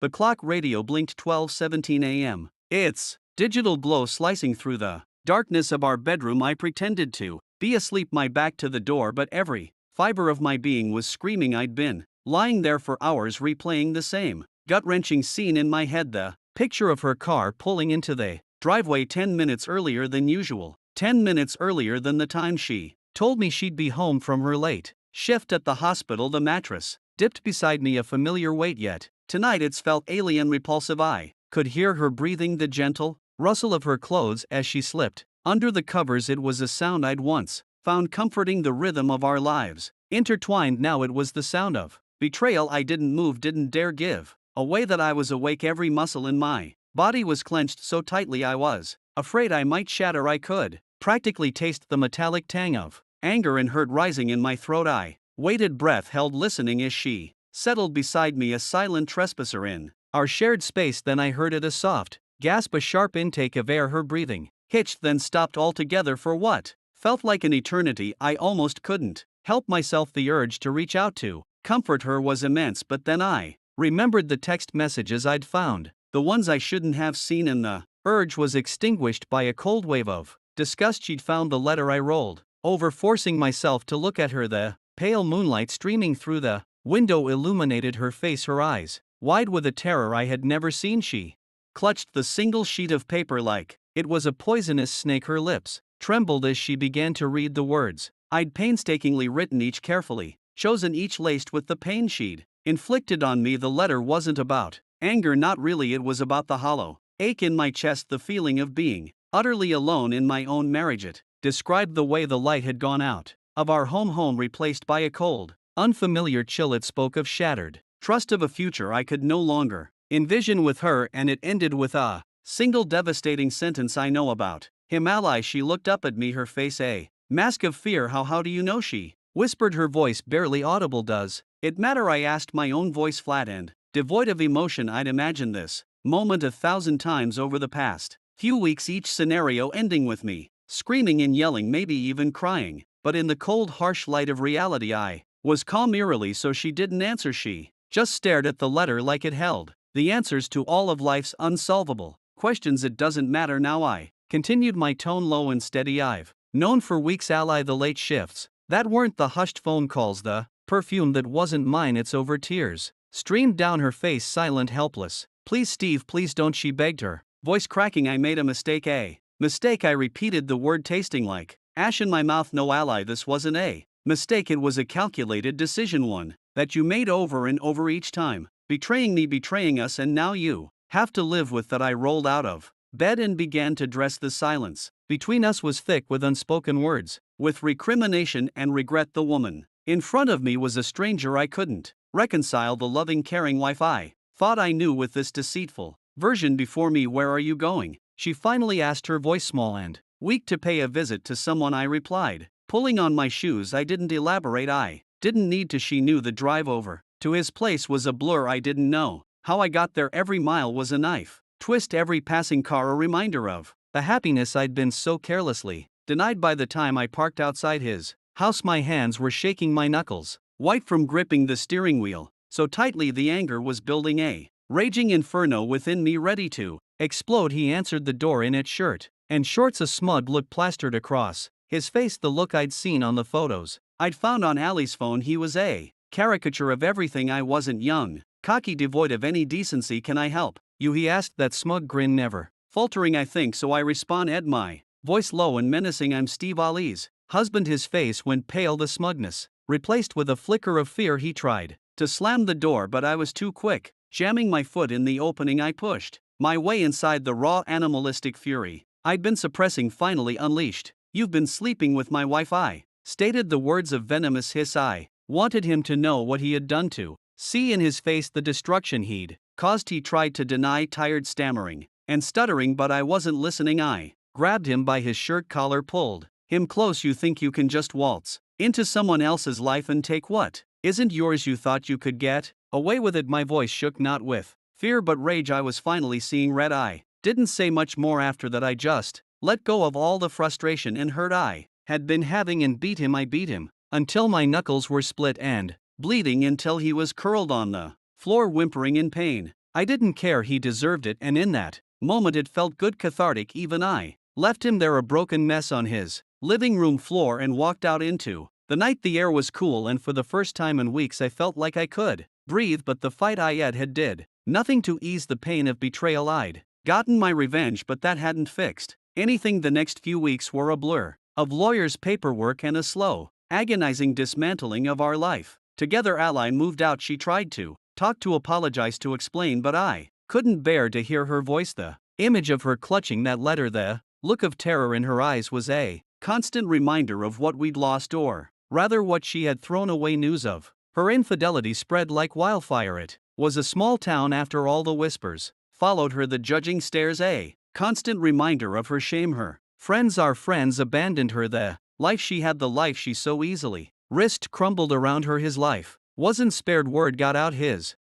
The clock radio blinked 12:17 a.m. Its digital glow slicing through the darkness of our bedroom. I pretended to be asleep, my back to the door, but every fiber of my being was screaming. I'd been lying there for hours replaying the same gut-wrenching scene in my head, the picture of her car pulling into the driveway 10 minutes earlier than usual, 10 minutes earlier than the time she told me she'd be home from her late shift at the hospital. The mattress dipped beside me, a familiar weight, yet tonight it's felt alien, repulsive. I could hear her breathing, the gentle rustle of her clothes as she slipped under the covers. It was a sound I'd once found comforting, the rhythm of our lives intertwined. Now it was the sound of betrayal. I didn't move, didn't dare give away that I was awake. Every muscle in my body was clenched so tightly I was afraid I might shatter. I could practically taste the metallic tang of anger and hurt rising in my throat. I waited, breath held, listening as she settled beside me, a silent trespasser in our shared space. Then I heard it, a soft gasp, a sharp intake of air. Her breathing hitched, then stopped altogether for what felt like an eternity. I almost couldn't help myself. The urge to reach out to comfort her was immense, but then I remembered the text messages I'd found, the ones I shouldn't have seen, and the urge was extinguished by a cold wave of disgust. She'd found the letter. I rolled over, forcing myself to look at her. The pale moonlight streaming through the window illuminated her face, her eyes wide with a terror I had never seen. She clutched the single sheet of paper like it was a poisonous snake. Her lips trembled as she began to read the words I'd painstakingly written, each carefully chosen, each laced with the pain she'd inflicted on me. The letter wasn't about anger, not really. It was about the hollow ache in my chest, the feeling of being utterly alone in my own marriage. It described the way the light had gone out of our home replaced by a cold, unfamiliar chill. It spoke of shattered trust, of a future I could no longer envision with her, and it ended with a single devastating sentence: I know about him, ally. She looked up at me, her face a mask of fear. How do you know? She whispered, her voice barely audible. Does it matter? I asked, my own voice flat and devoid of emotion. I'd imagined this moment 1,000 times over the past few weeks, each scenario ending with me screaming and yelling, maybe even crying. But in the cold, harsh light of reality, I was calm, eerily so. She didn't answer. She just stared at the letter like it held the answers to all of life's unsolvable questions. It doesn't matter now, I continued, my tone low and steady. I've known for weeks, ally, the late shifts that weren't the hushed phone calls, the perfume that wasn't mine. It's over. Tears streamed down her face, silent, helpless. Please, Steve, please don't, she begged, her voice cracking. I made a mistake. A mistake? I repeated, the word tasting like ash in my mouth. No, ally, this wasn't a mistake. It was a calculated decision, one that you made over and over each time, betraying me, betraying us, and now you have to live with that. I rolled out of bed and began to dress. The silence between us was thick with unspoken words, with recrimination and regret. The woman in front of me was a stranger. I couldn't reconcile the loving, caring wife I thought I knew with this deceitful version before me. Where are you going? She finally asked, her voice small and weak. To pay a visit to someone, I replied, pulling on my shoes. I didn't elaborate. I didn't need to. She knew the drive over to his place was a blur. I didn't know how I got there. Every mile was a knife twist, every passing car a reminder of the happiness I'd been so carelessly denied. By the time I parked outside his house, my hands were shaking, my knuckles white from gripping the steering wheel so tightly. The anger was building, a raging inferno within me, ready to explode. He answered the door in its shirt and shorts, a smug look plastered across his face, the look I'd seen on the photos I'd found on Allie's phone. He was a caricature of everything I wasn't: young, cocky, devoid of any decency. Can I help you? He asked, that smug grin never faltering. I think so, I responded, my voice low and menacing. I'm Steve Ali's husband. His face went pale, the smugness replaced with a flicker of fear. He tried to slam the door, but I was too quick. Jamming my foot in the opening, I pushed my way inside. The raw, animalistic fury I'd been suppressing finally unleashed. You've been sleeping with my wife, I stated, the words of venomous hiss. I wanted him to know what he had done, to see in his face the destruction he'd caused. He tried to deny, tired, stammering and stuttering, but I wasn't listening. I grabbed him by his shirt collar, pulled him close. You think you can just waltz into someone else's life and take what isn't yours? You thought you could get away with it? My voice shook, not with fear but rage. I was finally seeing red. I didn't say much more after that. I just let go of all the frustration and hurt I had been having and beat him. I beat him until my knuckles were split and bleeding, until he was curled on the floor whimpering in pain. I didn't care, he deserved it, and in that moment it felt good, cathartic. Even I left him there, a broken mess on his living room floor, and walked out into the night. The air was cool, and for the first time in weeks I felt like I could breathe. But the fight I had did nothing to ease the pain of betrayal. I'd gotten my revenge, but that hadn't fixed anything. The next few weeks were a blur of lawyers, paperwork, and a slow, agonizing dismantling of our life together. Ally moved out. She tried to talk, to apologize, to explain, but I couldn't bear to hear her voice. The image of her clutching that letter, the look of terror in her eyes, was a constant reminder of what we'd lost, or rather what she had thrown away. News of her infidelity spread like wildfire. It was a small town after all. The whispers followed her, the judging stares, a constant reminder of her shame. Her friends, our friends, abandoned her. The life she had, the life she so easily risked, crumbled around her. His life wasn't spared. Word got out his